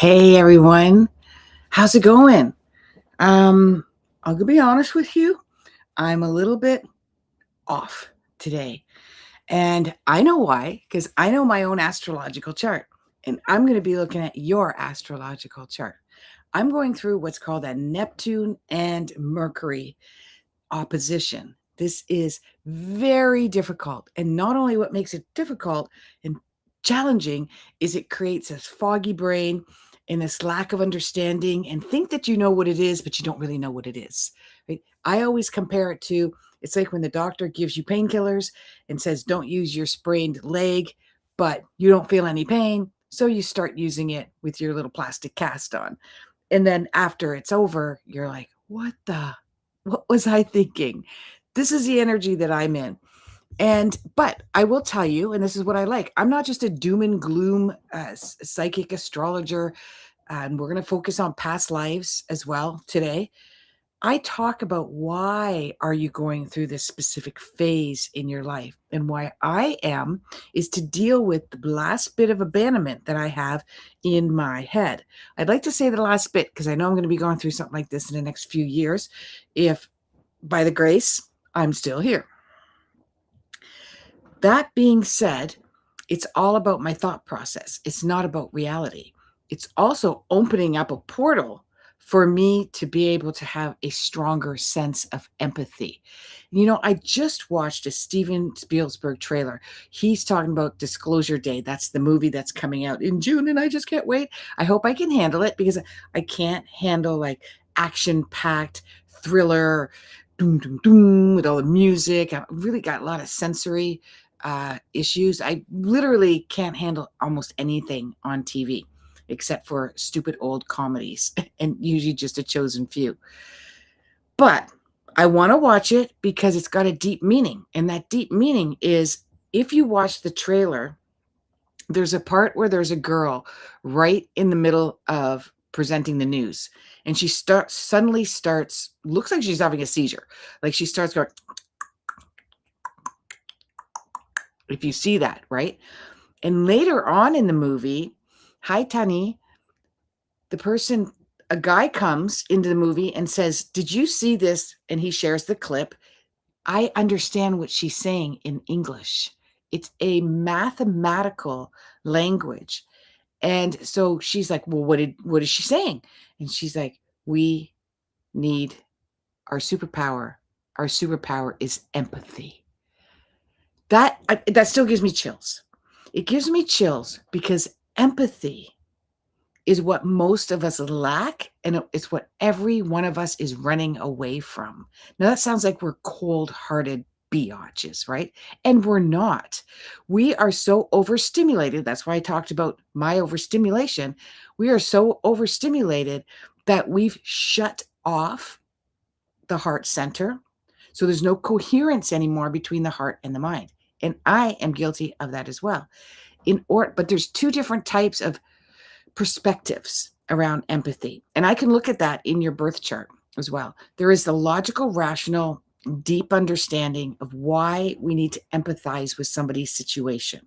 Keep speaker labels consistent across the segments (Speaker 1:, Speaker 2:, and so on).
Speaker 1: Hey everyone, how's it going? Um, I'm gonna be honest with you. I'm a little bit off today. And I know why, because I know my own astrological chart. And I'm going to be looking at your astrological chart. I'm going through what's called a Neptune and Mercury opposition. This is very difficult. And not only what makes it difficult and challenging is it creates this foggy brain and this lack of understanding and think that you know what it is, but you don't really know what it is. Right? I always compare it to it's like when the doctor gives you painkillers and says, don't use your sprained leg, but you don't feel any pain. So you start using it with your little plastic cast on. And then after it's over, you're like, what was I thinking? This is the energy that I'm in. But I will tell you, and this is what I like, I'm not just a doom and gloom psychic astrologer, and we're going to focus on past lives as well today. I talk about why are you going through this specific phase in your life, and why I am is to deal with the last bit of abandonment that I have in my head. I'd like to say the last bit because I know I'm going to be going through something like this in the next few years, if by the grace I'm still here. That being said, it's all about my thought process. It's not about reality. It's also opening up a portal for me to be able to have a stronger sense of empathy. You know, I just watched a Steven Spielberg trailer. He's talking about Disclosure Day. That's the movie that's coming out in June, and I just can't wait. I hope I can handle it because I can't handle like action-packed thriller, doom, doom, doom, with all the music. I've really got a lot of sensory issues. I literally can't handle almost anything on TV except for stupid old comedies and usually just a chosen few. But I want to watch it because it's got a deep meaning. And that deep meaning is if you watch the trailer, there's a part where there's a girl right in the middle of presenting the news. And she suddenly starts, looks like she's having a seizure. Like she starts going, if you see that, right? And later on in the movie, hi, Tani, a guy comes into the movie and says, did you see this? And he shares the clip. I understand what she's saying in English. It's a mathematical language. And so she's like, well, what is she saying? And she's like, we need our superpower. Our superpower is empathy. That still gives me chills. It gives me chills because empathy is what most of us lack, and it's what every one of us is running away from. Now, that sounds like we're cold-hearted biatches, right? And we're not. We are so overstimulated. That's why I talked about my overstimulation. We are so overstimulated that we've shut off the heart center. So there's no coherence anymore between the heart and the mind. And I am guilty of that as well. But there's two different types of perspectives around empathy. And I can look at that in your birth chart as well. There is the logical, rational, deep understanding of why we need to empathize with somebody's situation.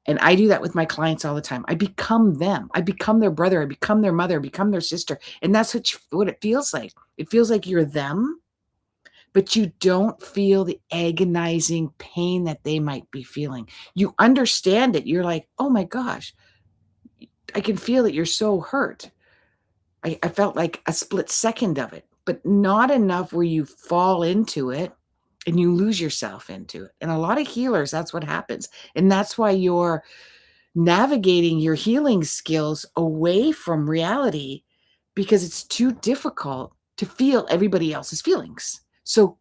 Speaker 1: And I do that with my clients all the time. I become them. I become their brother. I become their mother. I become their sister. And that's what it feels like. It feels like you're them, but you don't feel the agonizing pain that they might be feeling. You understand it. You're like, oh my gosh, I can feel that you're so hurt. I felt like a split second of it, but not enough where you fall into it and you lose yourself into it. And a lot of healers, that's what happens. And that's why you're navigating your healing skills away from reality because it's too difficult to feel everybody else's feelings. So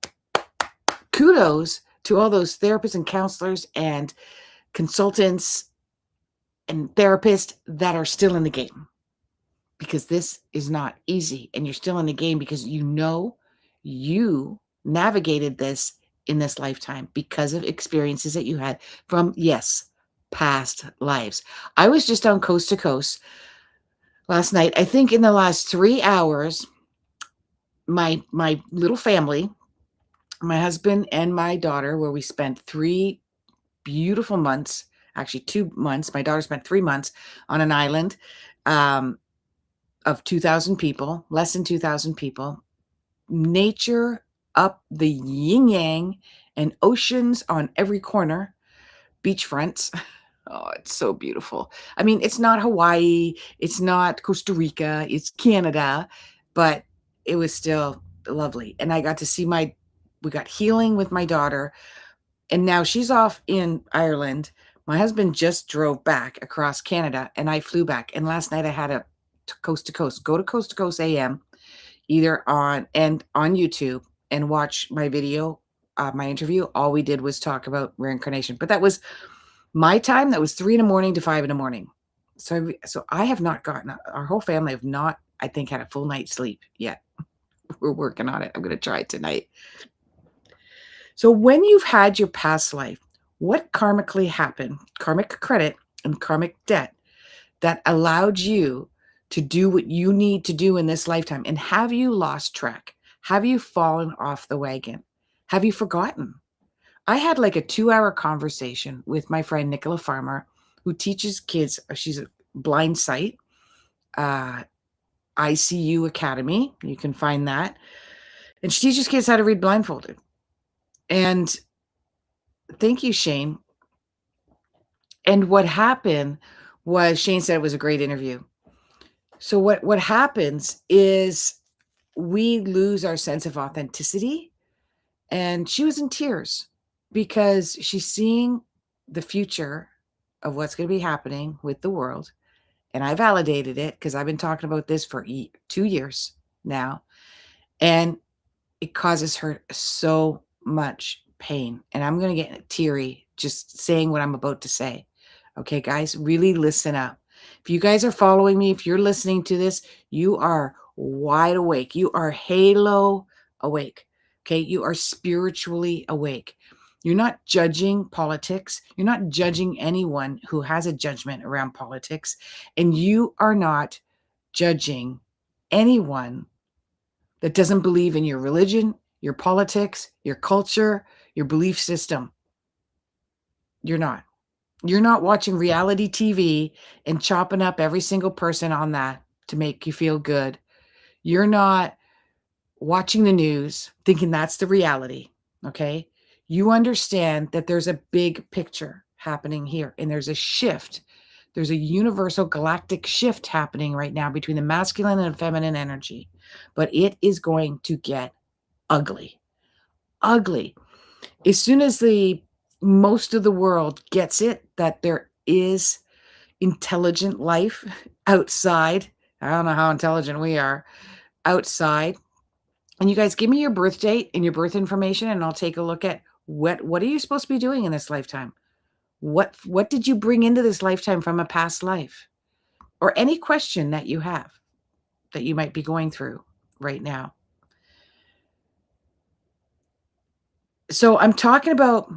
Speaker 1: kudos to all those therapists and counselors and consultants and therapists that are still in the game, because this is not easy and you're still in the game because you navigated this in this lifetime because of experiences that you had from, yes, past lives. I was just on Coast to Coast last night. I think in the last 3 hours, my little family, my husband and my daughter, where we spent 3 beautiful months, actually 2 months. My daughter spent 3 months on an island um, of 2,000 people, less than 2,000 people, nature up the yin yang and oceans on every corner, beachfronts. Oh, it's so beautiful. I mean, it's not Hawaii, it's not Costa Rica, it's Canada, but it was still lovely. And I got to see we got healing with my daughter, and now she's off in Ireland. My husband just drove back across Canada, and I flew back. And last night I had a coast to coast, go to Coast to Coast AM, either on YouTube and watch my video, my interview. All we did was talk about reincarnation, but that was my time. That was 3 in the morning to 5 in the morning. So I have not gotten, our whole family have not, I think, had a full night's sleep yet. We're working on it. I'm going to try it tonight. So when you've had your past life, what karmically happened, karmic credit and karmic debt, that allowed you to do what you need to do in this lifetime? And have you lost track? Have you fallen off the wagon? Have you forgotten? I had like a 2-hour conversation with my friend Nicola Farmer, who teaches kids. She's a blind sight, ICU Academy. You can find that. And she teaches kids how to read blindfolded. And thank you, Shane. And what happened was, Shane said it was a great interview. So what happens is we lose our sense of authenticity. And she was in tears because she's seeing the future of what's going to be happening with the world. And I validated it because I've been talking about this for 2 years now. And it causes her so much pain. And I'm going to get teary just saying what I'm about to say. Okay, guys, really listen up. If you guys are following me, if you're listening to this, you are wide awake. You are halo awake. Okay, you are spiritually awake. You're not judging politics. You're not judging anyone who has a judgment around politics. And you are not judging anyone that doesn't believe in your religion, your politics, your culture, your belief system. You're not. You're not watching reality TV and chopping up every single person on that to make you feel good. You're not watching the news thinking that's the reality, okay? You understand that there's a big picture happening here, and there's a shift. There's a universal galactic shift happening right now between the masculine and feminine energy, but it is going to get ugly. Ugly. As soon as most of the world gets it, that there is intelligent life outside. I don't know how intelligent we are outside. And you guys give me your birth date and your birth information, and I'll take a look at what are you supposed to be doing in this lifetime? What did you bring into this lifetime from a past life? Or any question that you have that you might be going through right now. So I'm talking about,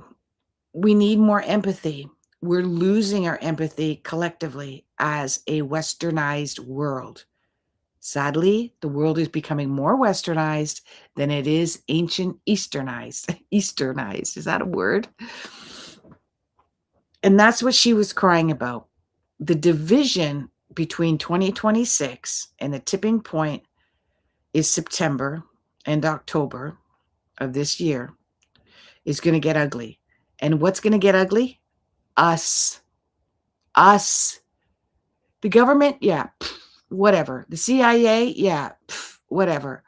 Speaker 1: we need more empathy. We're losing our empathy collectively as a westernized world. Sadly, the world is becoming more westernized than it is ancient easternized. Easternized, is that a word? And that's what she was crying about. The division between 2026 and the tipping point is September and October of this year is going to get ugly. And what's going to get ugly? Us. Us. The government, yeah, whatever. The CIA, yeah, whatever.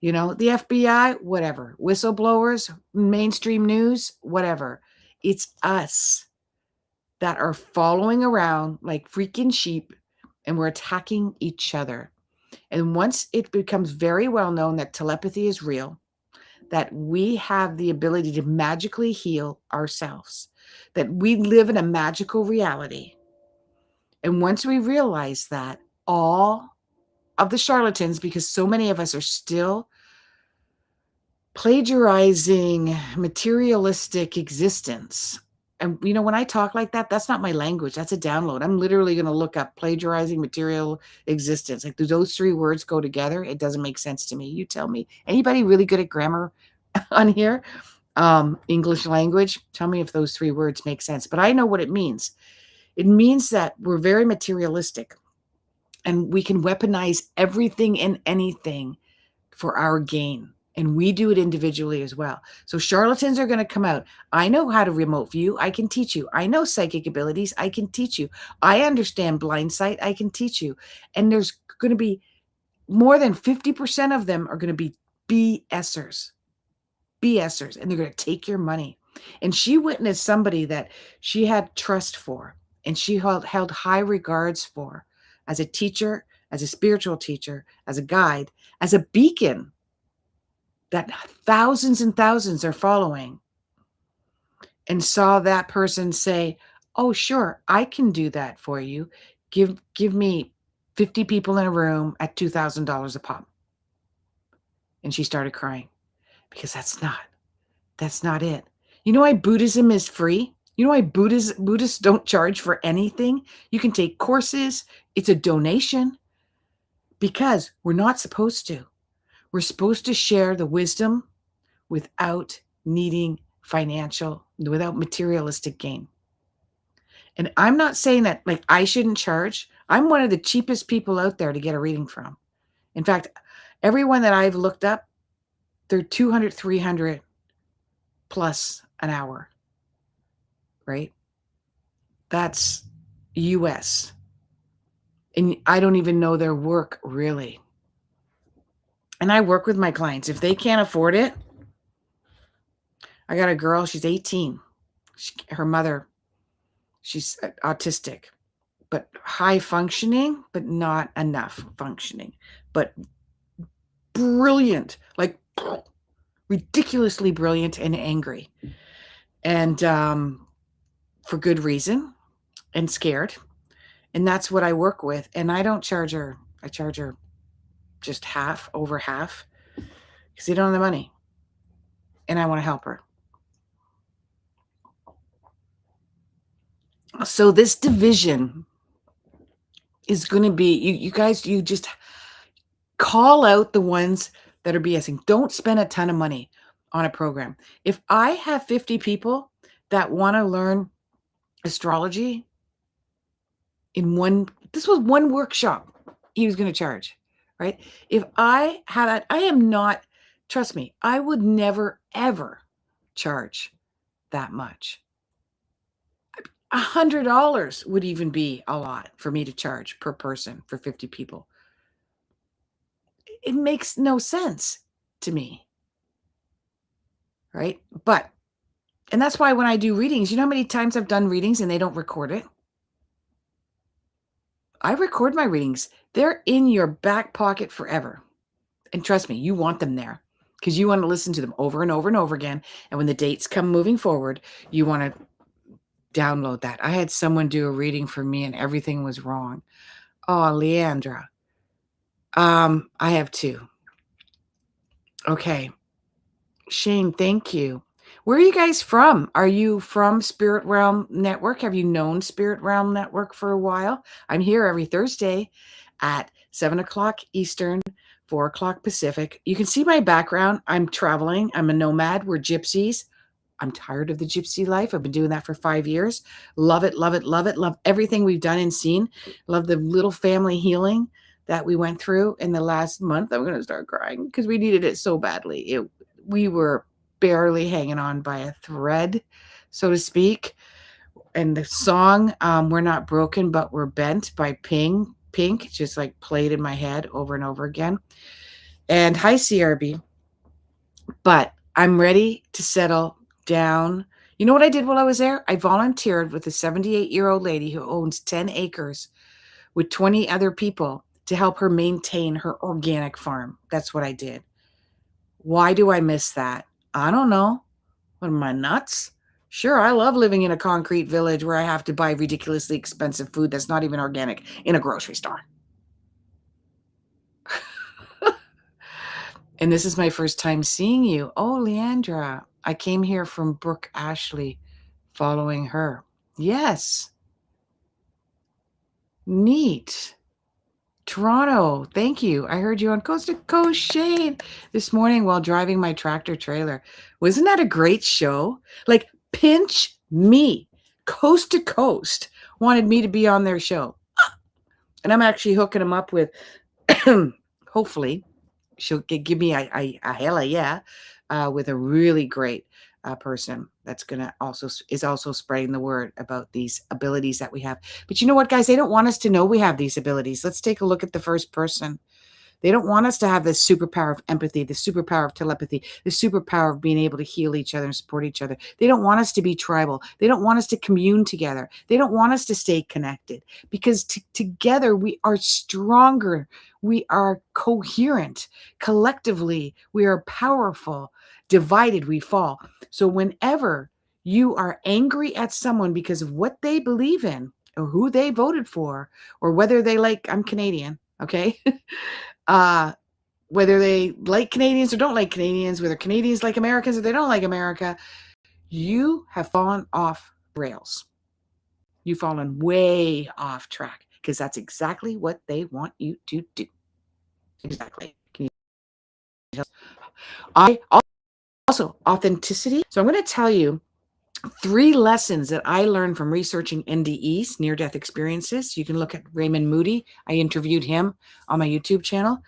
Speaker 1: You know, the FBI, whatever. Whistleblowers, mainstream news, whatever. It's us that are following around like freaking sheep, and we're attacking each other. And once it becomes very well known that telepathy is real, that we have the ability to magically heal ourselves, that we live in a magical reality. And once we realize that, all of the charlatans, because so many of us are still plagiarizing materialistic existence. And, you know, when I talk like that, that's not my language. That's a download. I'm literally going to look up plagiarizing material existence. Like, do those 3 words go together? It doesn't make sense to me. You tell me. Anybody really good at grammar on here? English language? Tell me if those 3 words make sense. But I know what it means. It means that we're very materialistic. And we can weaponize everything and anything for our gain. And we do it individually as well. So charlatans are going to come out. I know how to remote view. I can teach you. I know psychic abilities. I can teach you. I understand blind sight. I can teach you. And there's going to be more than 50% of them are going to be BSers, and they're going to take your money. And she witnessed somebody that she had trust for and she held high regards for as a teacher, as a spiritual teacher, as a guide, as a beacon that thousands and thousands are following, and saw that person say, oh, sure, I can do that for you. Give me 50 people in a room at $2,000 a pop. And she started crying because that's not it. You know why Buddhism is free? You know why Buddhists don't charge for anything? You can take courses. It's a donation because we're not supposed to. We're supposed to share the wisdom without needing without materialistic gain. And I'm not saying that like I shouldn't charge. I'm one of the cheapest people out there to get a reading from. In fact, everyone that I've looked up, they're 200, 300 plus an hour, right? That's US. And I don't even know their work really. And I work with my clients. If they can't afford it, I got a girl, she's 18. Her mother, she's autistic, but high functioning, but not enough functioning, but brilliant, like ridiculously brilliant and angry. And for good reason, and scared. And that's what I work with. And I don't charge her. I charge her just over half, because they don't have the money. And I want to help her. So this division is going to be, you guys, you just call out the ones that are BSing. Don't spend a ton of money on a program. If I have 50 people that want to learn astrology this was one workshop he was going to charge, right? If I had that, I am not, trust me, I would never, ever charge that much. $100 would even be a lot for me to charge per person for 50 people. It makes no sense to me, right? And that's why when I do readings, you know how many times I've done readings and they don't record it? I record my readings. They're in your back pocket forever. And trust me, you want them there because you want to listen to them over and over and over again. And when the dates come moving forward, you want to download that. I had someone do a reading for me and everything was wrong. Oh, Leandra. I have two. Okay. Shane, thank you. Where are you guys from? Are you from Spirit Realm Network? Have you known Spirit Realm Network for a while? I'm here every Thursday at 7 o'clock Eastern, 4 o'clock Pacific. You can see my background. I'm traveling. I'm a nomad. We're gypsies. I'm tired of the gypsy life. I've been doing that for 5 years. Love it, love it, love it. Love everything we've done and seen. Love the little family healing that we went through in the last month. I'm going to start crying because we needed it so badly. We were barely hanging on by a thread, so to speak. And the song, We're Not Broken, But We're Bent by Pink, just like played in my head over and over again. And hi, CRB. But I'm ready to settle down. You know what I did while I was there? I volunteered with a 78-year-old lady who owns 10 acres with 20 other people to help her maintain her organic farm. That's what I did. Why do I miss that? I don't know. What am I, nuts? Sure, I love living in a concrete village where I have to buy ridiculously expensive food that's not even organic in a grocery store. And this is my first time seeing you. Oh, Leandra. I came here from Brooke Ashley, following her. Yes. Neat. Toronto, thank you. I heard you on Coast to Coast Shane this morning while driving my tractor trailer. Wasn't that a great show? Like, pinch me. Coast to Coast wanted me to be on their show. And I'm actually hooking them up with, hopefully, she'll give me a hell yeah, with a really great person that's gonna is also spreading the word about these abilities that we have. But you know what, guys? They don't want us to know we have these abilities. Let's take a look at the first person. They don't want us to have this superpower of empathy, the superpower of telepathy, the superpower of being able to heal each other and support each other. They don't want us to be tribal. They don't want us to commune together. They don't want us to stay connected, because together we are stronger. We are coherent. Collectively, we are powerful. Divided, we fall. So whenever you are angry at someone because of what they believe in, or who they voted for, or whether they like, I'm Canadian, okay? uh Whether they like Canadians or don't like Canadians, whether Canadians like Americans or they don't like America, you have fallen off rails. You've fallen way off track, because that's exactly what they want you to do. Exactly. I also authenticity. So I'm going to tell you 3 lessons that I learned from researching NDEs, near-death experiences. You can look at Raymond Moody. I interviewed him on my YouTube channel.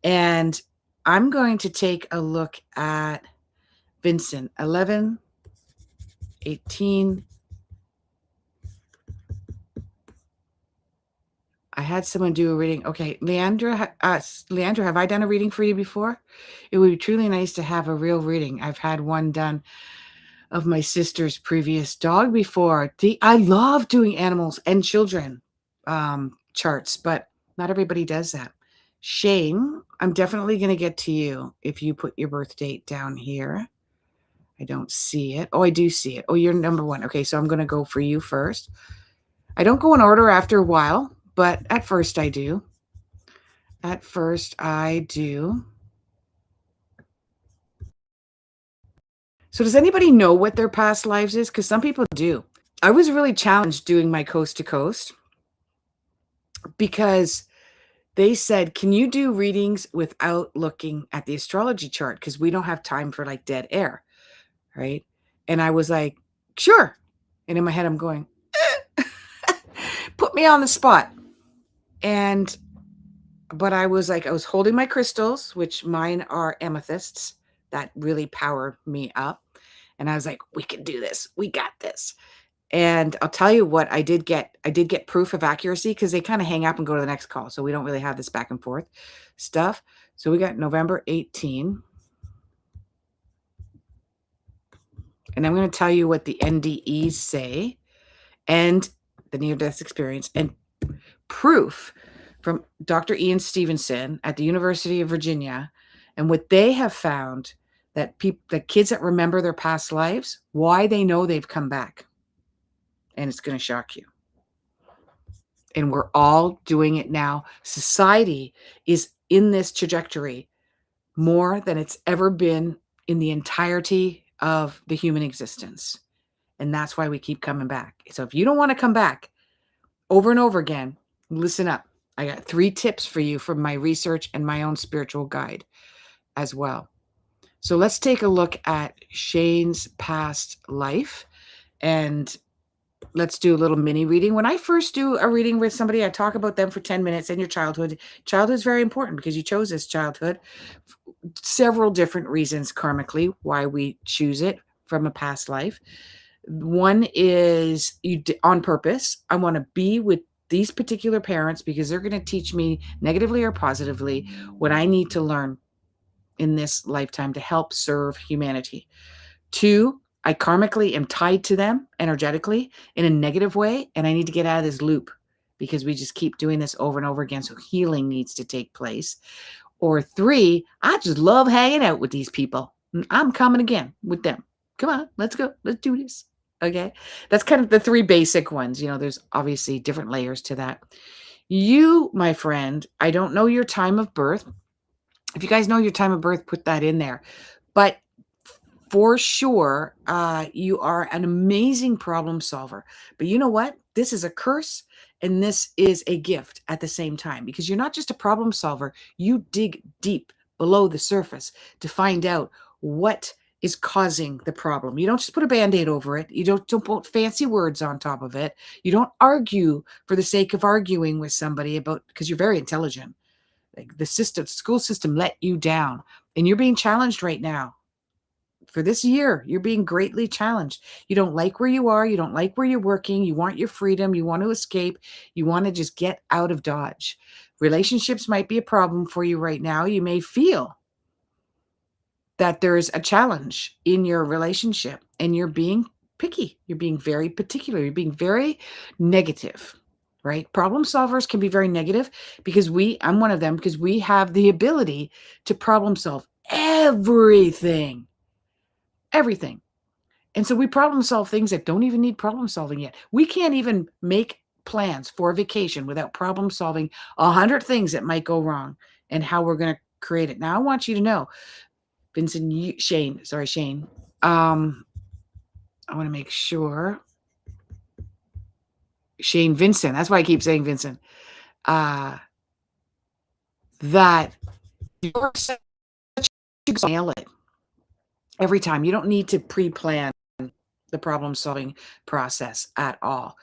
Speaker 1: And I'm going to take a look at Vincent, 11, 18. I had someone do a reading. Okay, Leandra, have I done a reading for you before? It would be truly nice to have a real reading. I've had one done of my sister's previous dog before. I love doing animals and children charts, but not everybody does that. Shane, I'm definitely going to get to you if you put your birth date down here. I don't see it. Oh, I do see it. Oh, you're number 1. Okay, so I'm going to go for you first. I don't go in order after a while, but at first I do. At first I do. So does anybody know what their past lives is? Because some people do. I was really challenged doing my coast to coast, because they said, can you do readings without looking at the astrology chart? Because we don't have time for like dead air, right? And I was like, sure. And in my head, I'm going, put me on the spot. But I was holding my crystals, which mine are amethysts that really power me up. And I was like, we can do this. We got this. And I'll tell you what, I did get proof of accuracy, because they kind of hang up and go to the next call. So we don't really have this back and forth stuff. So we got November 18. And I'm going to tell you what the NDEs say, and the near-death experience, and proof from Dr. Ian Stevenson at the University of Virginia, and what they have found, that the kids that remember their past lives, why they know they've come back. And it's going to shock you. And we're all doing it now. Society is in this trajectory more than it's ever been in the entirety of the human existence. And that's why we keep coming back. So if you don't want to come back over and over again, listen up. I got 3 tips for you from my research and my own spiritual guide as well. So let's take a look at Shane's past life, and let's do a little mini reading. When I first do a reading with somebody, I talk about them for 10 minutes and your childhood. Childhood is very important, because you chose this childhood. Several different reasons karmically why we choose it from a past life. One is on purpose. I want to be with these particular parents because they're going to teach me negatively or positively what I need to learn in this lifetime to help serve humanity. 2, I karmically am tied to them energetically in a negative way, and I need to get out of this loop because we just keep doing this over and over again. So healing needs to take place. Or 3, I just love hanging out with these people. I'm coming again with them. Come on, let's go. Let's do this. Okay. That's kind of the 3 basic ones. There's obviously different layers to that. You, my friend, I don't know your time of birth. If you guys know your time of birth, put that in there. But for sure, you are an amazing problem solver. But you know what? This is a curse and this is a gift at the same time, because you're not just a problem solver. You dig deep below the surface to find out what is causing the problem. You don't just put a Band-Aid over it. You don't put fancy words on top of it. You don't argue for the sake of arguing with somebody about, because you're very intelligent. Like the school system let you down, and you're being challenged right now. For this year, you're being greatly challenged. You don't like where you are. You don't like where you're working. You want your freedom. You want to escape. You want to just get out of Dodge. Relationships might be a problem for you right now. You may feel that there's a challenge in your relationship and you're being picky. You're being very particular. You're being very negative, right? Problem solvers can be very negative because I'm one of them, because we have the ability to problem solve everything. Everything. And so we problem solve things that don't even need problem solving yet. We can't even make plans for a vacation without problem solving 100 things that might go wrong and how we're going to create it. Now, I want you to know, Shane. I want to make sure. Shane Vincent. That's why I keep saying Vincent. That you're such a nail it every time. You don't need to pre-plan the problem solving process at all.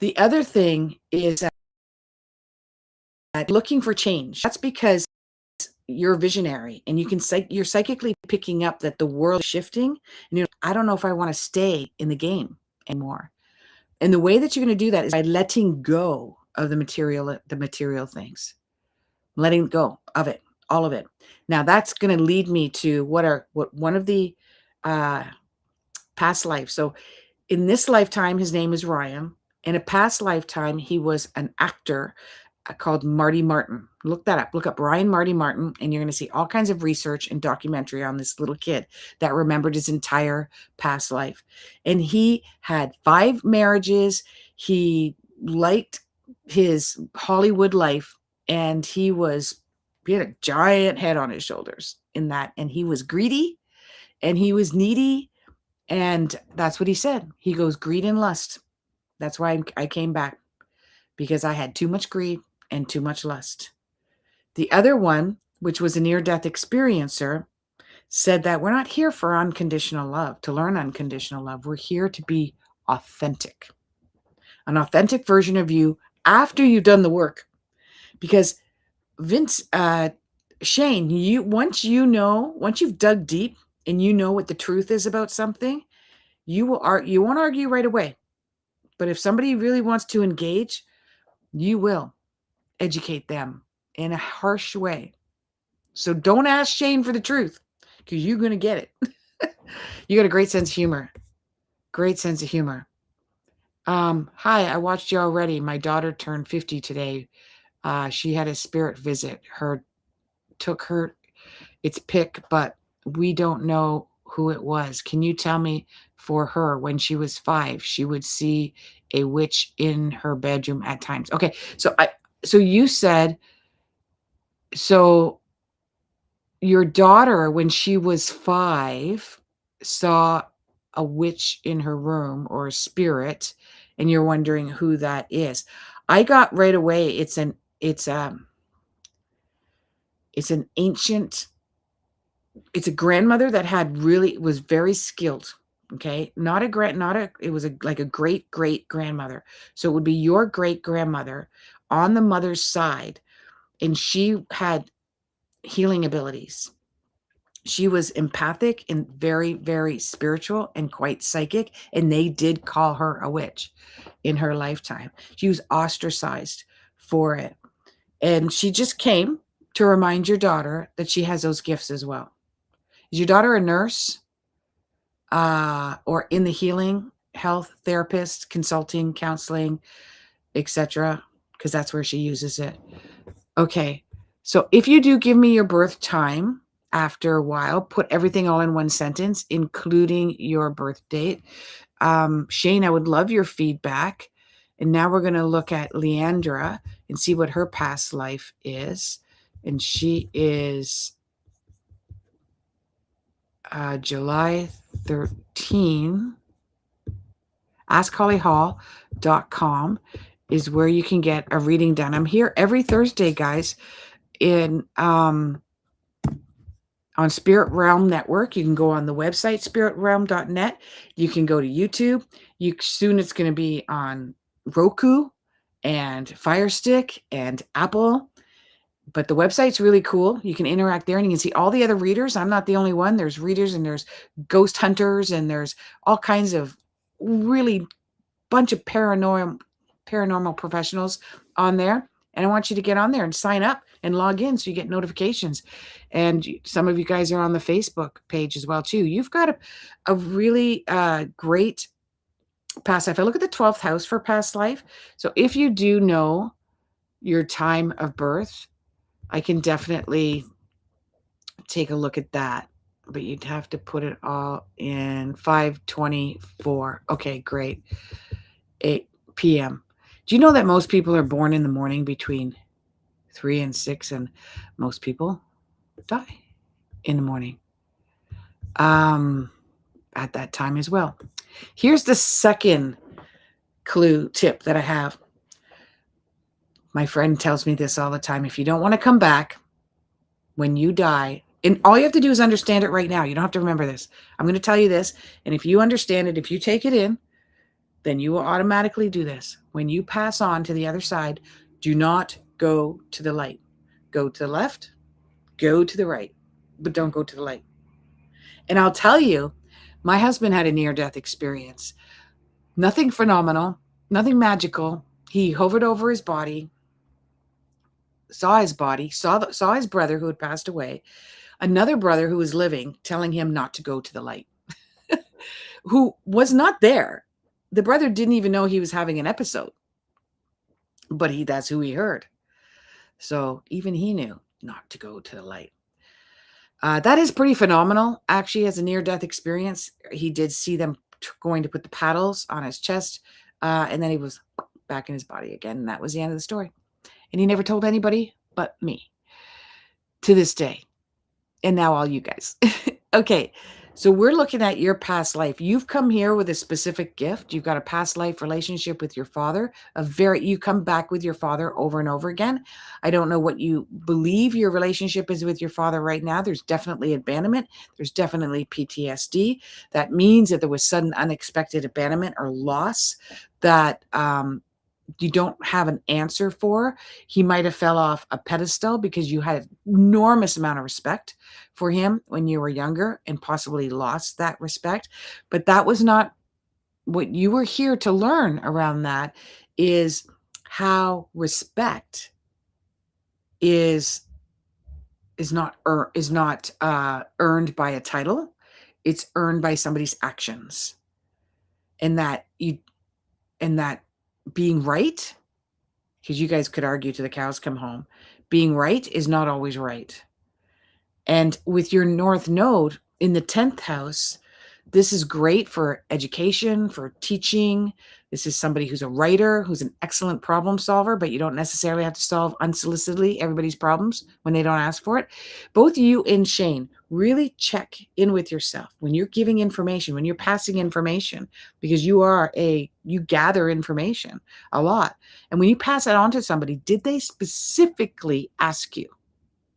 Speaker 1: The other thing is that looking for change. That's because you're a visionary and you're psychically picking up that the world is shifting, and I don't know if I want to stay in the game anymore. And the way that you're going to do that is by letting go of the material things, letting go of it, all of it. Now that's going to lead me to what one of the past lives. So in this lifetime, his name is Ryan. In a past lifetime, he was an actor called Marty Martin. Look that up. Look up Ryan Marty Martin, and you're going to see all kinds of research and documentary on this little kid that remembered his entire past life. And he had 5 marriages. He liked his Hollywood life, and he had a giant head on his shoulders in that. And he was greedy and he was needy. And that's what he said. He goes, greed and lust. That's why I came back, because I had too much greed and too much lust. The other one, which was a near-death experiencer, said that we're not here for unconditional love, to learn unconditional love. We're here to be authentic, an authentic version of you after you've done the work. Because Shane, once you've dug deep and you know what the truth is about something, you won't argue right away. But if somebody really wants to engage, you will educate them in a harsh way. So don't ask Shane for the truth, because you're going to get it. You got a great sense of humor. Great sense of humor. Hi, I watched you already. My daughter turned 50 today. She had a spirit visit. Took her its pick, but we don't know who it was. Can you tell me, for her, when she was 5, she would see a witch in her bedroom at times. Okay, so you said, so your daughter, when she was 5, saw a witch in her room, or a spirit, and you're wondering who that is. I got right away, it's an ancient, it's a grandmother that was very skilled. Okay. It was like a great grandmother. So it would be your great grandmother on the mother's side. And she had healing abilities. She was empathic and very, very spiritual and quite psychic. And they did call her a witch in her lifetime. She was ostracized for it. And she just came to remind your daughter that she has those gifts as well. Is your daughter a nurse, or in the healing, health, therapist, consulting, counseling, etc.? Because that's where she uses it. Okay. So if you do give me your birth time after a while, put everything all in one sentence, including your birth date. Shane, I would love your feedback. And now we're going to look at Leandra and see what her past life is. And she is July 13. AskHollyHall.com is where you can get a reading done. I'm here every Thursday, guys. On on Spirit Realm Network. You can go on the website, spiritrealm.net. You can go to YouTube. Soon it's going to be on Roku and Fire Stick and Apple. But the website's really cool. You can interact there and you can see all the other readers. I'm not the only one. There's readers and there's ghost hunters and there's all kinds of really bunch of paranormal professionals on there. And I want you to get on there and sign up and log in so you get notifications. And some of you guys are on the Facebook page as well too. You've got a really great past life. I look at the 12th house for past life. So if you do know your time of birth, I can definitely take a look at that. But you'd have to put it all in 5:24. Okay, great. 8 p.m. Do you know that most people are born in the morning between 3 and 6, and most people die in the morning at that time as well? Here's the second clue tip that I have. My friend tells me this all the time. If you don't want to come back when you die, and all you have to do is understand it right now. You don't have to remember this. I'm going to tell you this. And if you understand it, if you take it in, then you will automatically do this. When you pass on to the other side, do not go to the light. Go to the left, go to the right, but don't go to the light. And I'll tell you, my husband had a near-death experience. Nothing phenomenal, nothing magical. He hovered over his body, saw his body, saw his brother who had passed away, another brother who was living, telling him not to go to the light, who was not there. The brother didn't even know he was having an episode, but that's who he heard. So even he knew not to go to the light. That is pretty phenomenal. Actually, as a near-death experience, he did see them going to put the paddles on his chest, and then he was back in his body again, and that was the end of the story. And he never told anybody but me to this day. And now all you guys. Okay, so we're looking at your past life. You've come here with a specific gift. You've got a past life relationship with your father. You come back with your father over and over again. I don't know what you believe your relationship is with your father right now. There's definitely abandonment. There's definitely PTSD. That means that there was sudden unexpected abandonment or loss that you don't have an answer for. He might have fell off a pedestal because you had an enormous amount of respect for him when you were younger and possibly lost that respect. But that was not what you were here to learn around. That is how respect is not earned by a title. It's earned by somebody's actions. And that being right, because you guys could argue till the cows come home, being right is not always right. And with your North Node in the 10th house, this is great for education, for teaching. This is somebody who's a writer, who's an excellent problem solver, but you don't necessarily have to solve unsolicitedly everybody's problems when they don't ask for it. Both you and Shane really check in with yourself when you're giving information, when you're passing information, because you gather information a lot. And when you pass it on to somebody, did they specifically ask you?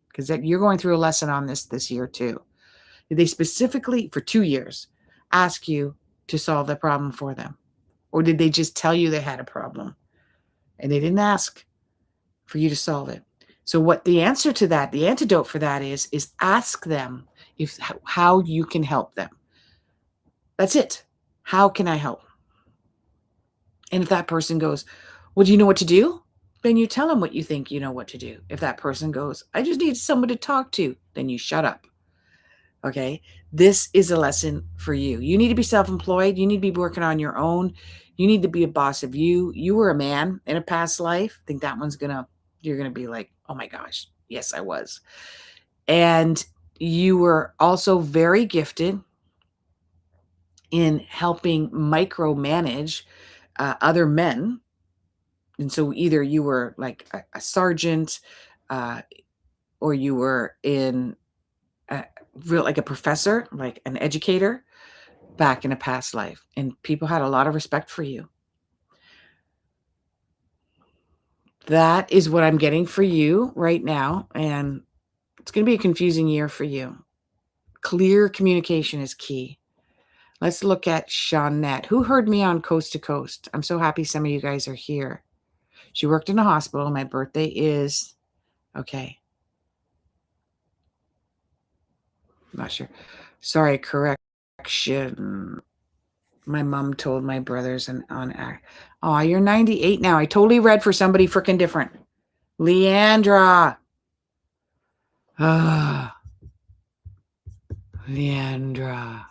Speaker 1: Because you're going through a lesson on this year too. Did they specifically, for 2 years, ask you to solve the problem for them? Or did they just tell you they had a problem and they didn't ask for you to solve it? So what the answer to that, the antidote for that is ask them how you can help them. That's it. How can I help? And if that person goes, well, do you know what to do? Then you tell them what you think you know what to do. If that person goes, I just need someone to talk to, then you shut up. Okay, this is a lesson for you. You need to be self-employed. You need to be working on your own. You need to be a boss of you. You were a man in a past life. I think that you're going to be like, oh my gosh, yes, I was. And you were also very gifted in helping micromanage other men. And so either you were like a sergeant or you were in like a professor, like an educator back in a past life, and people had a lot of respect for you. That is what I'm getting for you right now, and it's going to be a confusing year for you. Clear communication is key. Let's look at Shawnette. Who heard me on Coast to Coast? I'm so happy some of you guys are here. She worked in a hospital. My birthday is, okay. Not sure. Sorry, correction. My mom told my brothers on act. Oh, you're 98 now. I totally read for somebody freaking different. Leandra. Ah, Leandra.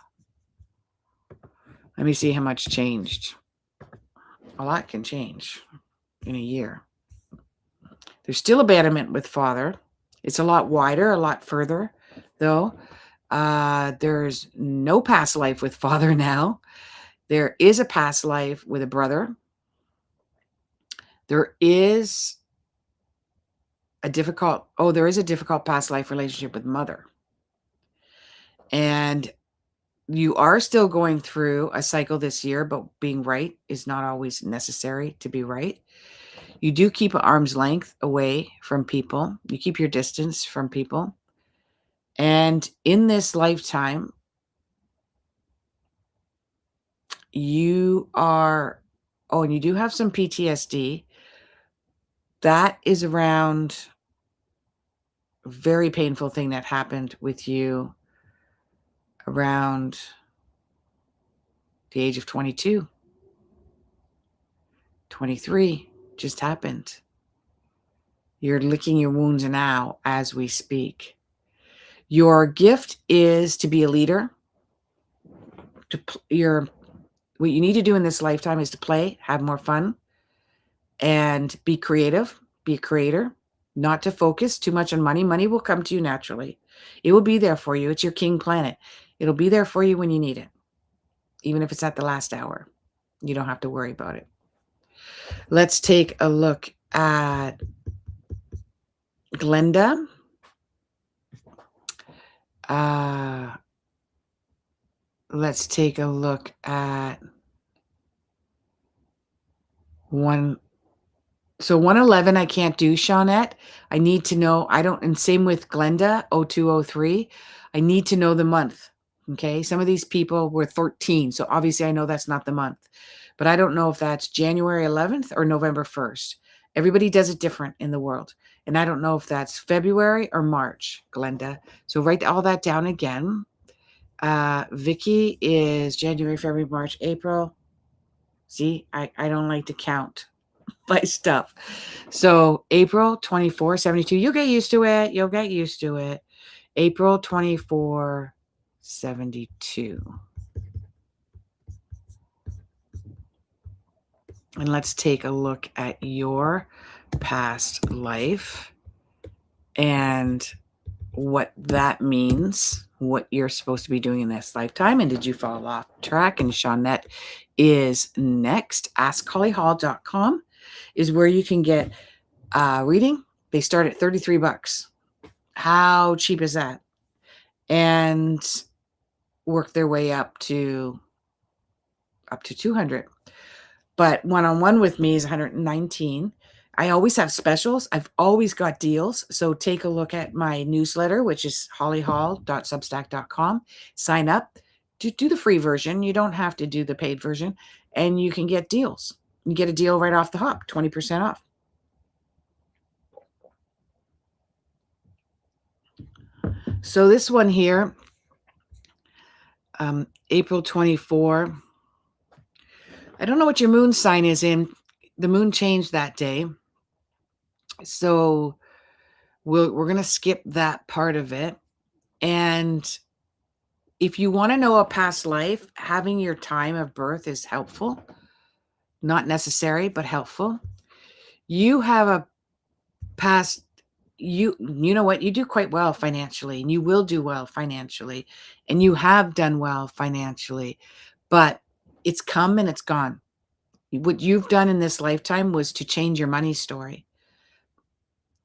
Speaker 1: Let me see how much changed. A lot can change in a year. There's still abandonment with father. It's a lot wider, a lot further, though. There's no past life with father now. There is a past life with a brother. There is a difficult past life relationship with mother. And you are still going through a cycle this year, but being right is not always necessary to be right. You do keep an arm's length away from people. You keep your distance from people. And in this lifetime, you are, and you do have some PTSD. That is around a very painful thing that happened with you around the age of 22, 23, just happened. You're licking your wounds now as we speak. Your gift is to be a leader. What you need to do in this lifetime is to play, have more fun, and be creative, be a creator, not to focus too much on money. Money will come to you naturally. It will be there for you. It's your king planet. It'll be there for you when you need it, even if it's at the last hour. You don't have to worry about it. Let's take a look at Glenda. Let's take a look at 111. I can't do, Shawnette. I need to know. And same with Glenda, 0203. I need to know the month. Okay. Some of these people were 13. So obviously I know that's not the month, but I don't know if that's January 11th or November 1st. Everybody does it different in the world. And I don't know if that's February or March, Glenda. So write all that down again. Vicky is January, February, March, April. See, I don't like to count my stuff. So April 24, 72. You'll get used to it. You'll get used to it. April 24, 72. And let's take a look at your past life and what that means, what you're supposed to be doing in this lifetime. And did you fall off track? And Shawnette is next. AskHollyHall.com is where you can get reading. They start at $33. How cheap is that? And work their way up to $200. But one-on-one with me is $119. I always have specials. I've always got deals. So take a look at my newsletter, which is hollyhall.substack.com. Sign up. Do the free version. You don't have to do the paid version. And you can get deals. You get a deal right off the hop, 20% off. So this one here, April 24. I don't know what your moon sign is in. The moon changed that day. So we're going to skip that part of it. And if you want to know a past life, having your time of birth is helpful. Not necessary, but helpful. You have a past, you know what? You do quite well financially, and you will do well financially, and you have done well financially, but it's come and it's gone. What you've done in this lifetime was to change your money story.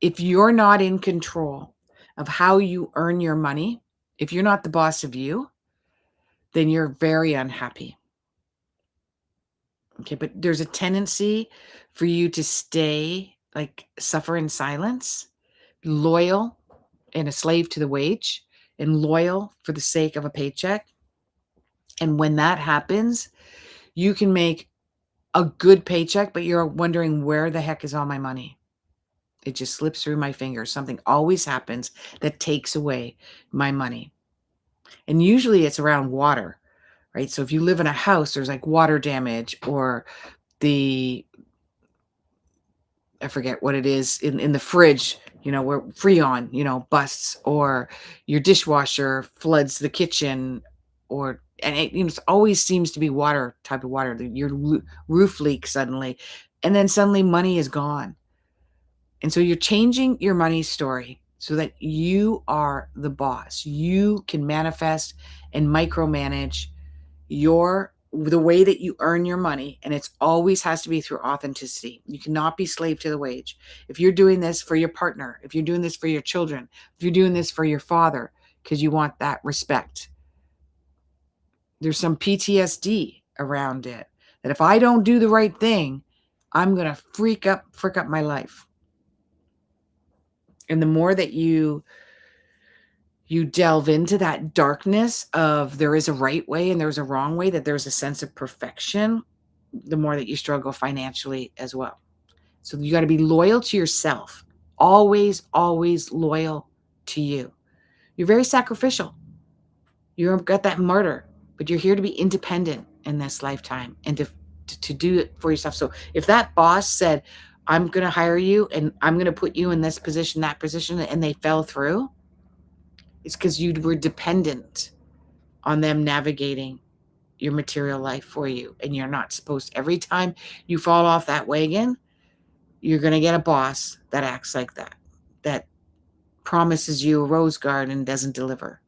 Speaker 1: If you're not in control of how you earn your money, if you're not the boss of you, then you're very unhappy. Okay, but there's a tendency for you to suffer in silence, loyal, and a slave to the wage. and loyal for the sake of a paycheck. And when that happens, you can make a good paycheck, but you're wondering, where the heck is all my money? It just slips through my fingers. Something always happens that takes away my money. And usually it's around water, right? So if you live in a house, there's like water damage, or I forget what it is in the fridge, where Freon, busts, or your dishwasher floods the kitchen, and it always seems to be water, type of water. Your roof leaks suddenly, and then suddenly money is gone. And so you're changing your money story so that you are the boss. You can manifest and micromanage the way that you earn your money, and it's always has to be through authenticity. You cannot be slave to the wage. If you're doing this for your partner, if you're doing this for your children, if you're doing this for your father because you want that respect, there's some PTSD around it, that if I don't do the right thing, I'm going to frick up my life. And the more that you delve into that darkness of there is a right way and there's a wrong way, that there's a sense of perfection, the more that you struggle financially as well. So you got to be loyal to yourself. Always, always loyal to you. You're very sacrificial. You've got that martyr, but you're here to be independent in this lifetime and to do it for yourself. So if that boss said, I'm going to hire you and I'm going to put you in this position, that position, and they fell through, it's because you were dependent on them navigating your material life for you. And you're not supposed to. Every time you fall off that wagon, you're going to get a boss that acts like that promises you a rose garden and doesn't deliver.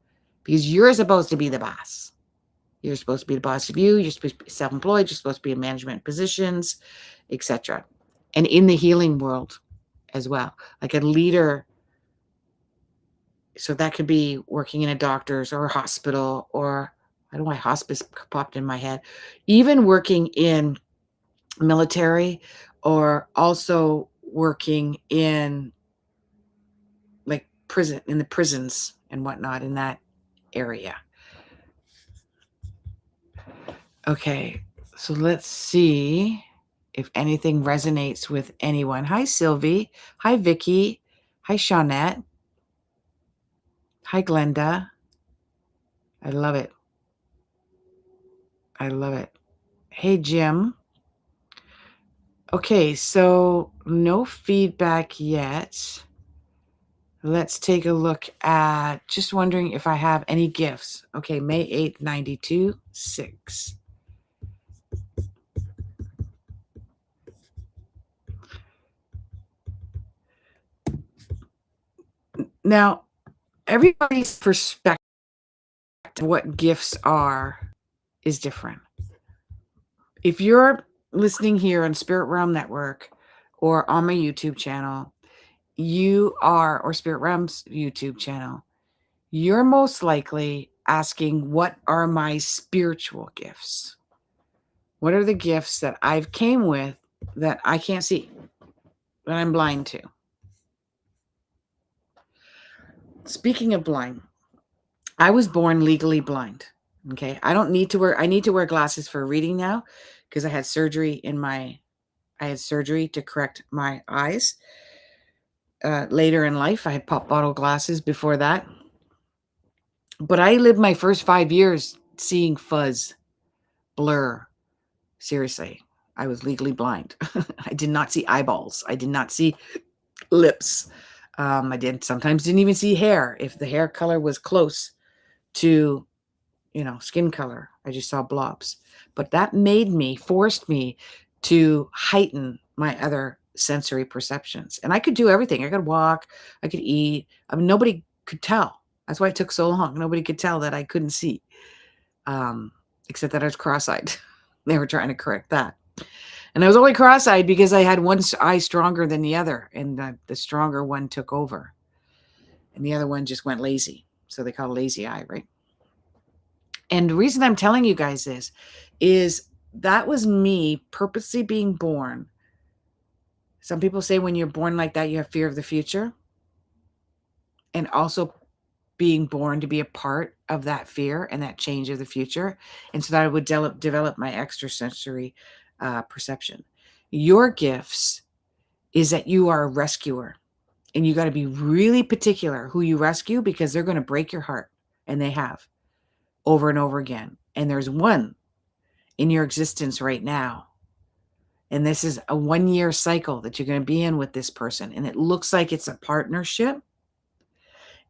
Speaker 1: Because you're supposed to be the boss. You're supposed to be the boss of you. You're supposed to be self-employed. You're supposed to be in management positions, etc. And in the healing world as well. Like a leader. So that could be working in a doctor's or a hospital, or I don't know why hospice popped in my head. Even working in military, or also working in like prison, in the prisons and whatnot, in that area. Okay, so let's see if anything resonates with anyone. Hi, Sylvie. Hi, Vicky. Hi, Shawnette. Hi, Glenda. I love it. I love it. Hey, Jim. Okay, so no feedback yet. Let's take a look at, just wondering if I have any gifts. Okay, May 8th, 92, 6. Now, everybody's perspective of what gifts are is different. If you're listening here on Spirit Realm Network or on my YouTube channel, or Spirit Realm's YouTube channel, you're most likely asking, what are my spiritual gifts? What are the gifts that I've came with that I can't see, that I'm blind to? Speaking of blind, I was born legally blind. Okay. I need to wear glasses for reading now because I had surgery to correct my eyes. Later in life, I had pop bottle glasses before that. But I lived my first 5 years seeing fuzz, blur. Seriously, I was legally blind. I did not see eyeballs. I did not see lips. I sometimes didn't even see hair. If the hair color was close to, skin color, I just saw blobs. But that forced me to heighten my other sensory perceptions. And I could do everything. I could walk, I could eat. Nobody could tell. That's why it took so long. Nobody could tell that I couldn't see, except that I was cross-eyed. They were trying to correct that. And I was only cross-eyed because I had one eye stronger than the other, and the stronger one took over. And the other one just went lazy. So they call it lazy eye, right? And the reason I'm telling you guys this is that was me purposely being born. Some people say when you're born like that, you have fear of the future. And also being born to be a part of that fear and that change of the future. And so that I would develop my extrasensory perception. Your gifts is that you are a rescuer, and you got to be really particular who you rescue, because they're going to break your heart, and they have over and over again. And there's one in your existence right now. And this is a 1-year cycle that you're going to be in with this person. And it looks like it's a partnership.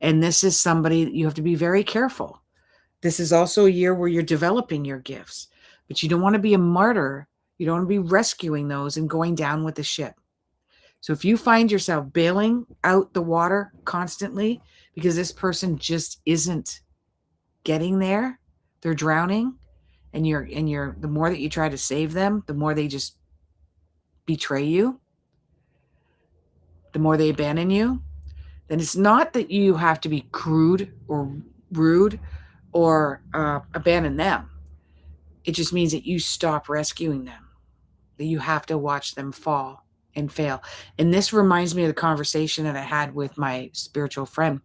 Speaker 1: And this is somebody you have to be very careful. This is also a year where you're developing your gifts, but you don't want to be a martyr. You don't want to be rescuing those and going down with the ship. So if you find yourself bailing out the water constantly because this person just isn't getting there, they're drowning, and the more that you try to save them, the more they just betray you, the more they abandon you, then it's not that you have to be crude or rude or abandon them. It just means that you stop rescuing them, that you have to watch them fall and fail. And this reminds me of the conversation that I had with my spiritual friend.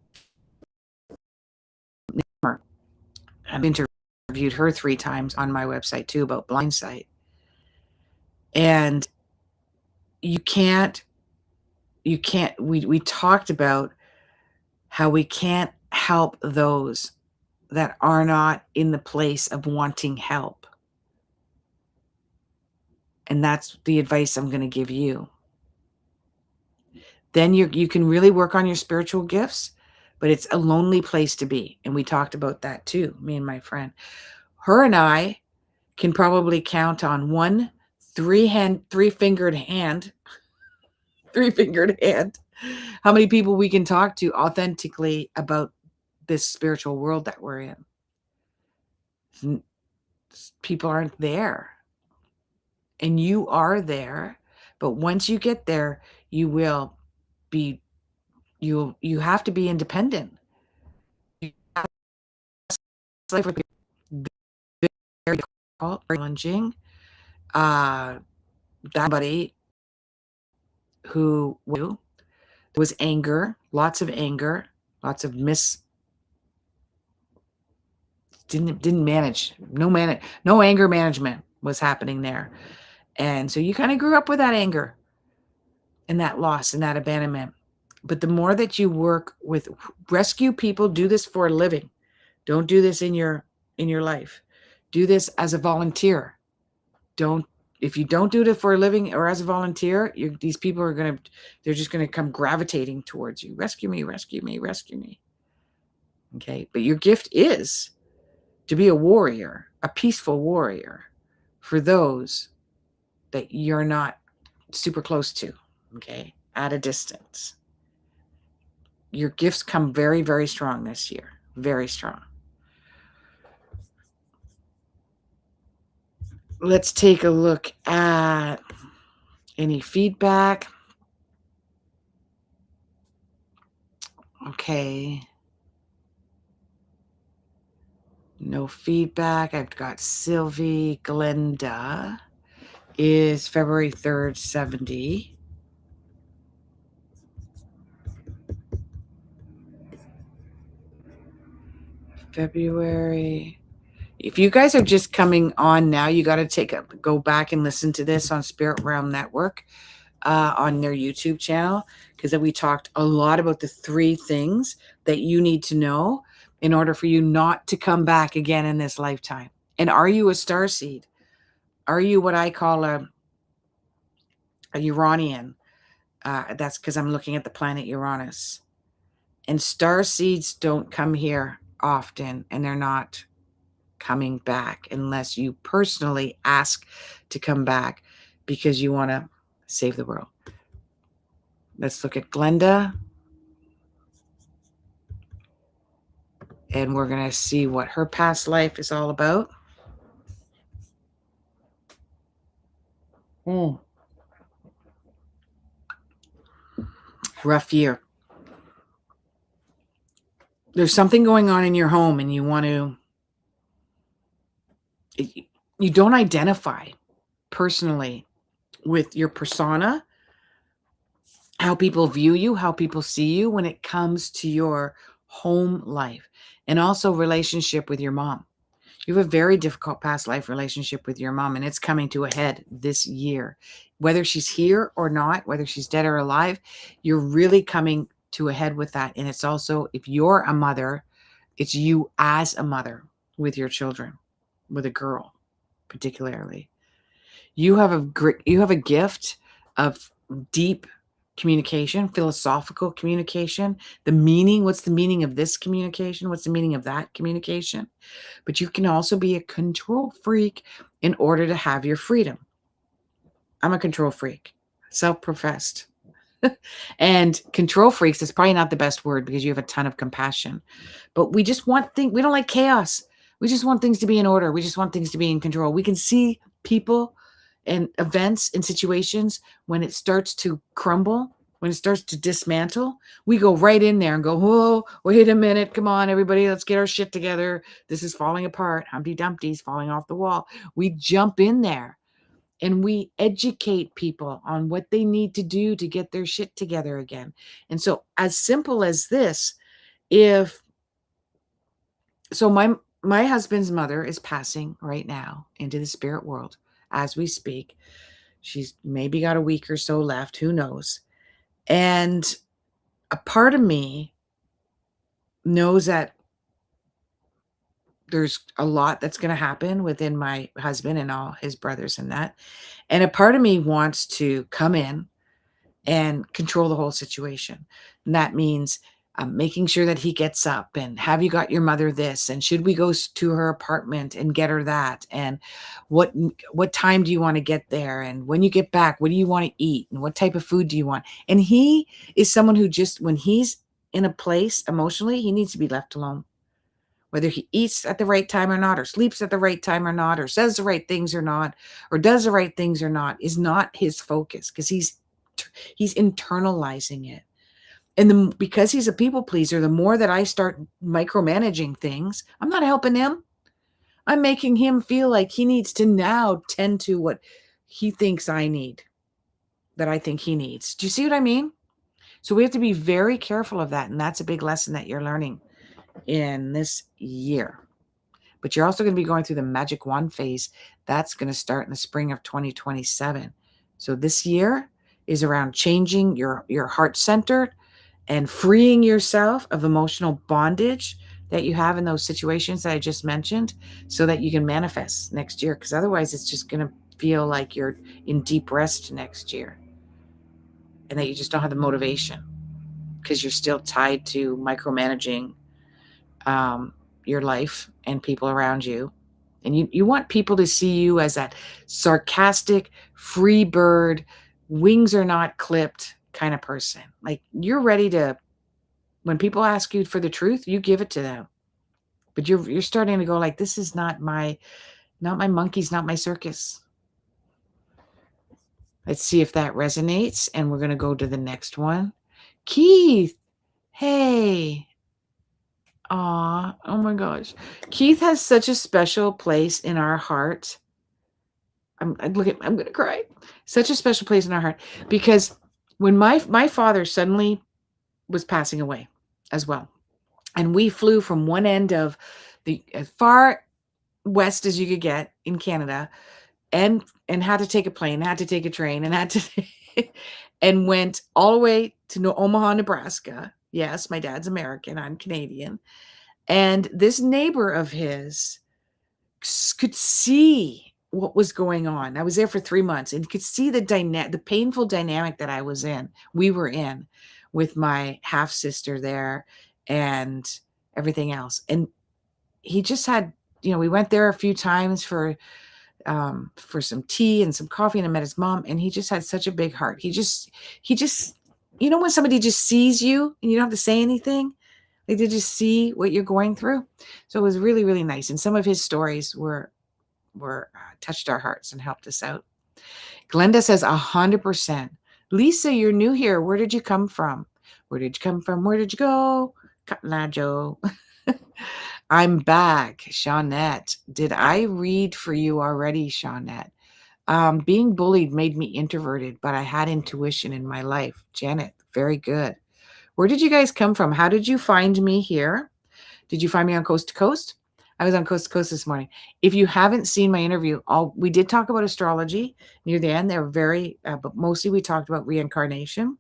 Speaker 1: I've interviewed her 3 times on my website too about blindsight. And we talked about how we can't help those that are not in the place of wanting help. And that's the advice I'm going to give you. Then you can really work on your spiritual gifts, but it's a lonely place to be. And we talked about that too, me and my friend. Her and I can probably count on one three-fingered hand, how many people we can talk to authentically about this spiritual world that we're in. People aren't there. And you are there. But once you get there, you have to be independent. It's like very challenging. Somebody who was anger, lots of didn't manage. No anger management was happening there. And so you kind of grew up with that anger and that loss and that abandonment. But the more that you work with rescue people, do this for a living. Don't do this in your life. Do this as a volunteer. If you don't do it for a living or as a volunteer, these people they're just going to come gravitating towards you. Rescue me, rescue me, rescue me. Okay. But your gift is to be a warrior, a peaceful warrior for those that you're not super close to. Okay. At a distance. Your gifts come very, very strong this year. Very strong. Let's take a look at any feedback. Okay. No feedback. I've got Sylvie Glenda is February 3rd, 70. February. If you guys are just coming on now, you got to go back and listen to this on Spirit Realm Network on their YouTube channel, because then we talked a lot about the 3 things that you need to know in order for you not to come back again in this lifetime. And are you a starseed? Are you what I call a Uranian? That's because I'm looking at the planet Uranus. And starseeds don't come here often, and they're not coming back unless you personally ask to come back because you want to save the world. Let's look at Glenda. And we're going to see what her past life is all about. Rough year. There's something going on in your home, and you don't identify personally with your persona, how people view you, how people see you when it comes to your home life, and also relationship with your mom. You have a very difficult past life relationship with your mom, and it's coming to a head this year. Whether she's here or not, whether she's dead or alive, you're really coming to a head with that. And it's also, if you're a mother, it's you as a mother with your children, with a girl particularly. You have a gift of deep communication, philosophical communication, the meaning, what's the meaning of this communication? What's the meaning of that communication? But you can also be a control freak in order to have your freedom. I'm a control freak, self-professed. And control freaks is probably not the best word because you have a ton of compassion. But we just want things, we don't like chaos. We just want things to be in order. We just want things to be in control. We can see people and events and situations when it starts to crumble, when it starts to dismantle. We go right in there and go, whoa, wait a minute. Come on, everybody, let's get our shit together. This is falling apart. Humpty Dumpty's falling off the wall. We jump in there and we educate people on what they need to do to get their shit together again. And so, as simple as this, if so, my husband's mother is passing right now into the spirit world as we speak. She's maybe got a week or so left, who knows. And a part of me knows that there's a lot that's going to happen within my husband and all his brothers and that. And a part of me wants to come in and control the whole situation. And that means making sure that he gets up and have you got your mother this, and should we go to her apartment and get her that, and what time do you want to get there, and when you get back, what do you want to eat, and what type of food do you want? And he is someone who just, when he's in a place emotionally, he needs to be left alone. Whether he eats at the right time or not, or sleeps at the right time or not, or says the right things or not, or does the right things or not, is not his focus, because he's internalizing it. And because he's a people pleaser, the more that I start micromanaging things, I'm not helping him. I'm making him feel like he needs to now tend to what he thinks I need, that I think he needs. Do you see what I mean? So we have to be very careful of that. And that's a big lesson that you're learning in this year. But you're also going to be going through the magic wand phase. That's going to start in the spring of 2027. So this year is around changing your heart center and freeing yourself of emotional bondage that you have in those situations that I just mentioned, so that you can manifest next year. Because otherwise it's just going to feel like you're in deep rest next year, and that you just don't have the motivation because you're still tied to micromanaging your life and people around you. And you want people to see you as that sarcastic, free bird, wings are not clipped kind of person. Like, you're ready to, when people ask you for the truth, you give it to them. But you're starting to go like, this is not my monkeys, not my circus. Let's see if that resonates. And we're going to go to the next one. Keith. Hey. Aw, oh my gosh. Keith has such a special place in our heart. I'm going to cry. Such a special place in our heart, because when my father suddenly was passing away as well, and we flew from one end of the as far west as you could get in Canada, and had to take a plane, had to take a train, and had to and went all the way to Omaha, Nebraska. Yes, my dad's American, I'm Canadian. And this neighbor of his could see what was going on. I was there for 3 months and could see the painful dynamic that we were in with my half sister there and everything else. And he just had, we went there a few times for some tea and some coffee, and I met his mom, and he just had such a big heart. He just, when somebody just sees you and you don't have to say anything, like, they just see what you're going through. So it was really, really nice. And some of his stories were touched our hearts and helped us out. Glenda says 100%. Lisa, you're new here. Where did you come from? Where did you come from? Where did you go? Cotton Joe. I'm back. Shawnette. Did I read for you already, Shawnette? Being bullied made me introverted, but I had intuition in my life. Janet, very good. Where did you guys come from? How did you find me here? Did you find me on Coast to Coast? I was on Coast to Coast this morning. If you haven't seen my interview, we did talk about astrology near the end. They're but mostly we talked about reincarnation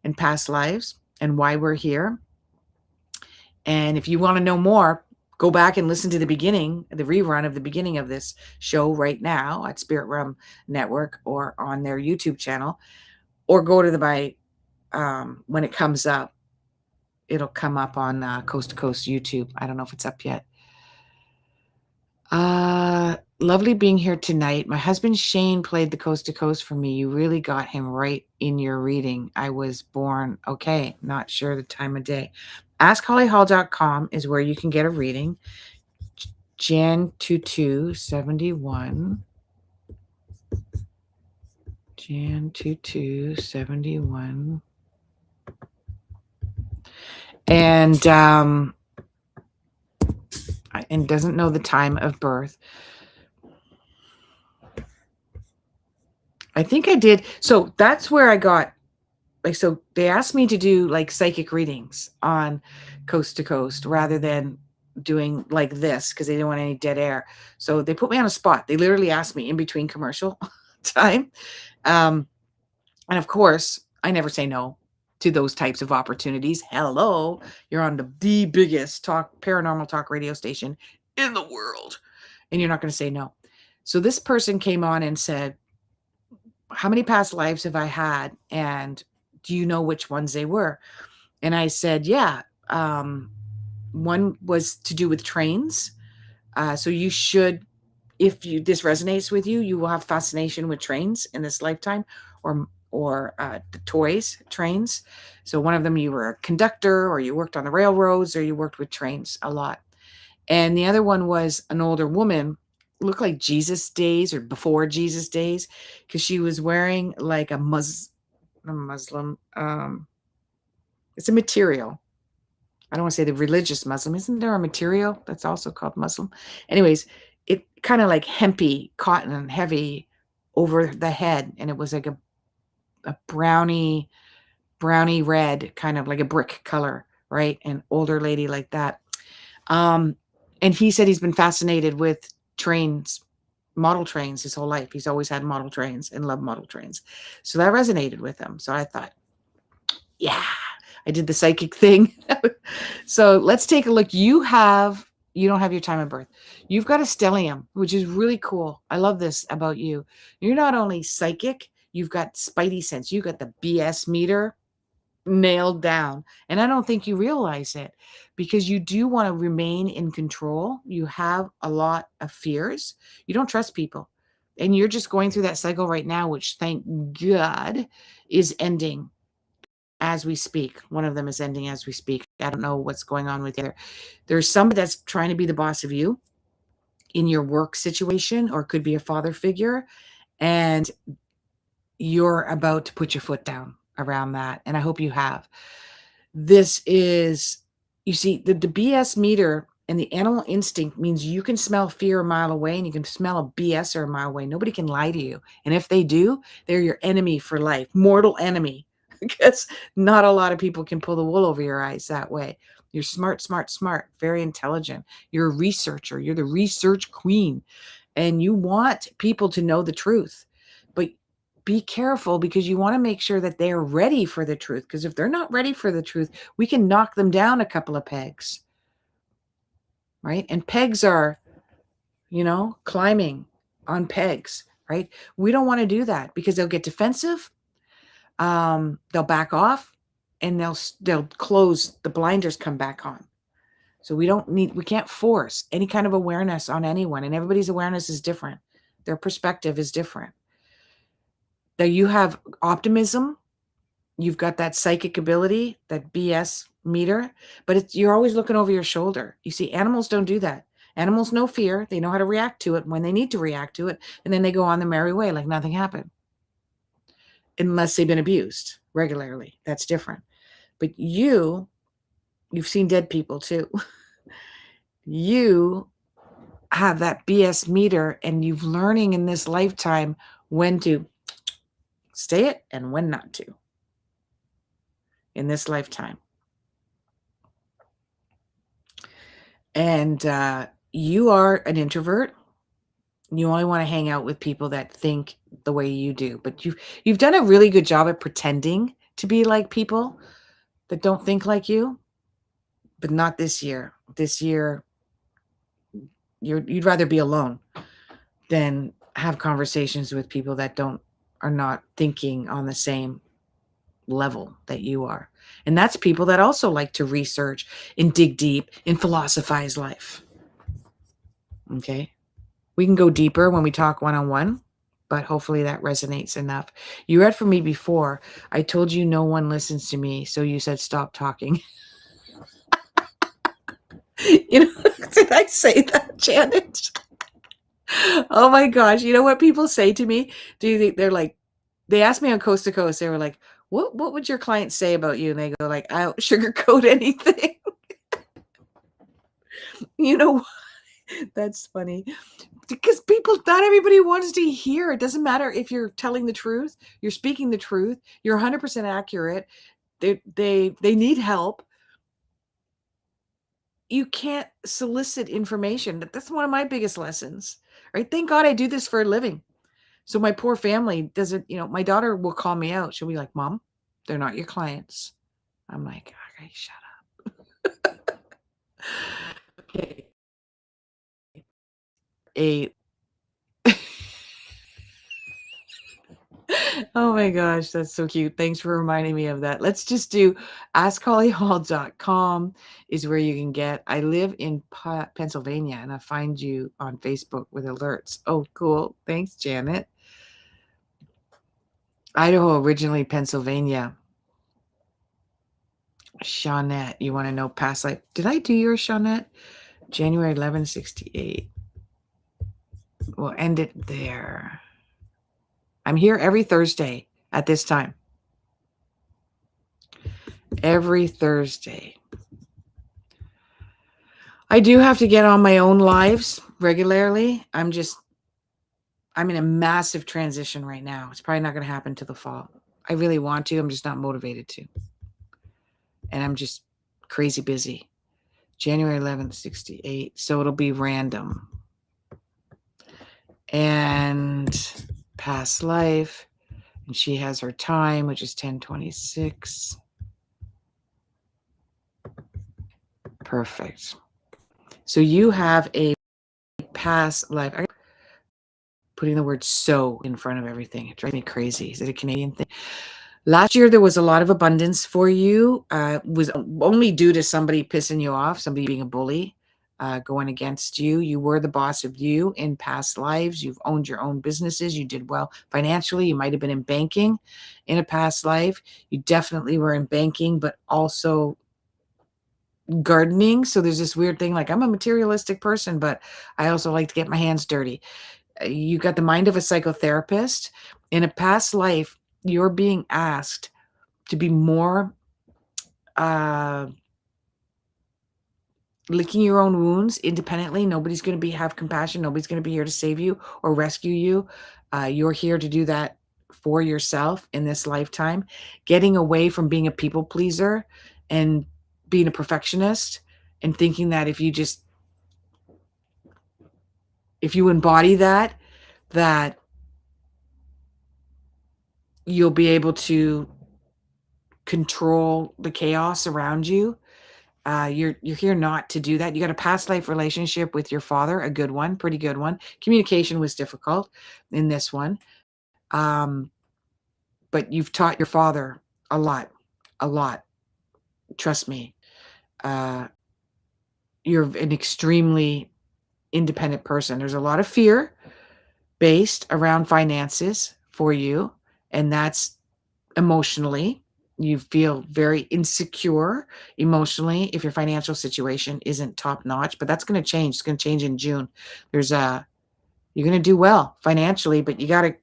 Speaker 1: and past lives and why we're here. And if you want to know more, go back and listen to the rerun of the beginning of this show right now at Spirit Realm Network or on their YouTube channel, or go to when it comes up, it'll come up on Coast to Coast YouTube. I don't know if it's up yet. Lovely being here tonight. My husband Shane played the Coast to Coast for me. You really got him right in your reading. I was born, okay, not sure the time of day. AskHollyHall.com is where you can get a reading. Jan 2271. Jan 2271. And doesn't know the time of birth. I think I did. So that's where I got, so they asked me to do like psychic readings on Coast to Coast rather than doing like this because they didn't want any dead air. So they put me on a spot. They literally asked me in between commercial time. And of course, I never say no to those types of opportunities. Hello, you're on the biggest paranormal talk radio station in the world, and you're not going to say no. So this person came on and said, how many past lives have I had? And do you know which ones they were? And I said, yeah. One was to do with trains. So you should, if this resonates with you, you will have fascination with trains in this lifetime, or the toys, trains. So one of them, you were a conductor, or you worked on the railroads, or you worked with trains a lot. And the other one was an older woman, looked like Jesus days or before Jesus days, because she was wearing like a Muslim. It's a material. I don't want to say the religious Muslim. Isn't there a material that's also called Muslim? Anyways, it kind of like hempy, cotton, and heavy over the head, and it was like a brownie red, kind of like a brick color, right? An older lady like that. And he said he's been fascinated with trains, model trains, his whole life. He's always had model trains and loved model trains. So that resonated with him. So I thought, yeah, I did the psychic thing. So let's take a look. You don't have your time of birth. You've got a stellium, which is really cool. I love this about you. You're not only psychic, you've got spidey sense. You got the BS meter nailed down. And I don't think you realize it, because you do want to remain in control. You have a lot of fears. You don't trust people. And you're just going through that cycle right now, which thank God is ending as we speak. One of them is ending as we speak. I don't know what's going on with the other. There's somebody that's trying to be the boss of you in your work situation, or it could be a father figure, and you're about to put your foot down around that. And I hope you have. This is, you see, the BS meter and the animal instinct means you can smell fear a mile away, and you can smell a BSer a mile away. Nobody can lie to you. And if they do, they're your enemy for life, mortal enemy, because not a lot of people can pull the wool over your eyes that way. You're smart, very intelligent. You're a researcher. You're the research queen, and you want people to know the truth. But be careful, because you want to make sure that they're ready for the truth. Because if they're not ready for the truth, we can knock them down a couple of pegs, right? And pegs are, climbing on pegs, right? We don't want to do that, because they'll get defensive. They'll back off, and they'll close, the blinders come back on. So we can't force any kind of awareness on anyone, and everybody's awareness is different. Their perspective is different. That you have optimism, you've got that psychic ability, that BS meter, but you're always looking over your shoulder. You see, animals don't do that. Animals know fear. They know how to react to it when they need to react to it, and then they go on their merry way like nothing happened. Unless they've been abused regularly. That's different. But you've seen dead people too. You have that BS meter, and you've learning in this lifetime when to stay it and when not to, in this lifetime. And you are an introvert. You only want to hang out with people that think the way you do. But you've done a really good job at pretending to be like people that don't think like you, but not this year. This year, you'd rather be alone than have conversations with people that are not thinking on the same level that you are. And that's people that also like to research and dig deep and philosophize life. Okay? We can go deeper when we talk one-on-one, but hopefully that resonates enough. You read for me before. I told you no one listens to me, so you said stop talking. Did I say that, Janet? Oh my gosh. You know what people say to me? Do you think they're like, they asked me on Coast to Coast, they were like, what would your clients say about you? And they go like, I don't sugarcoat anything. You know, that's funny. Because not everybody wants to hear. It doesn't matter if you're telling the truth, you're speaking the truth, you're 100% accurate. They need help. You can't solicit information. That's one of my biggest lessons, right? Thank God I do this for a living. So my poor family doesn't, my daughter will call me out. She'll be like, Mom, they're not your clients. I'm like, okay, shut up. Okay. Oh my gosh, that's so cute. Thanks for reminding me of that. Let's just do askhollyhall.com is where you can get. I live in Pennsylvania and I find you on Facebook with alerts. Oh, cool. Thanks, Janet. Idaho, originally Pennsylvania. Shawnette, you want to know past life? Did I do yours, Shawnette? January 1168. We'll end it there. I'm here every Thursday at this time. Every Thursday. I do have to get on my own lives regularly. I'm in a massive transition right now. It's probably not going to happen till the fall. I really want to. I'm just not motivated to. And I'm just crazy busy. January 11th, 68. So it'll be random. And past life. And she has her time, which is 10:26. Perfect. So you have a past life. I'm putting the word so in front of everything. It drives me crazy. Is it a Canadian thing? Last year, there was a lot of abundance for you. Was only due to somebody pissing you off, somebody being a bully, going against you. You were the boss of you in past lives. You've owned your own businesses. You did well financially. You might have been in banking in a past life. You definitely were in banking, but also gardening. So there's this weird thing, like I'm a materialistic person, but I also like to get my hands dirty. You got the mind of a psychotherapist. In a past life, you're being asked to be more licking your own wounds independently. Nobody's going to have compassion. Nobody's going to be here to save you or rescue you. You're here to do that for yourself in this lifetime, getting away from being a people pleaser and being a perfectionist and thinking that if you embody that you'll be able to control the chaos around you. You're here not to do that. You got a past life relationship with your father, a good one, pretty good one. Communication was difficult in this one. But you've taught your father a lot. Trust me. You're an extremely independent person. There's a lot of fear based around finances for you, and that's emotionally. You feel very insecure emotionally if your financial situation isn't top notch, but that's going to change. It's going to change in June. You're going to do well financially, but you're going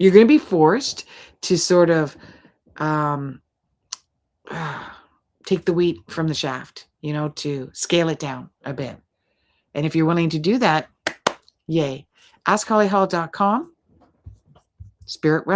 Speaker 1: to be forced to sort of take the wheat from the shaft, to scale it down a bit. And if you're willing to do that, yay. AskHollyHall.com, Spirit Realm.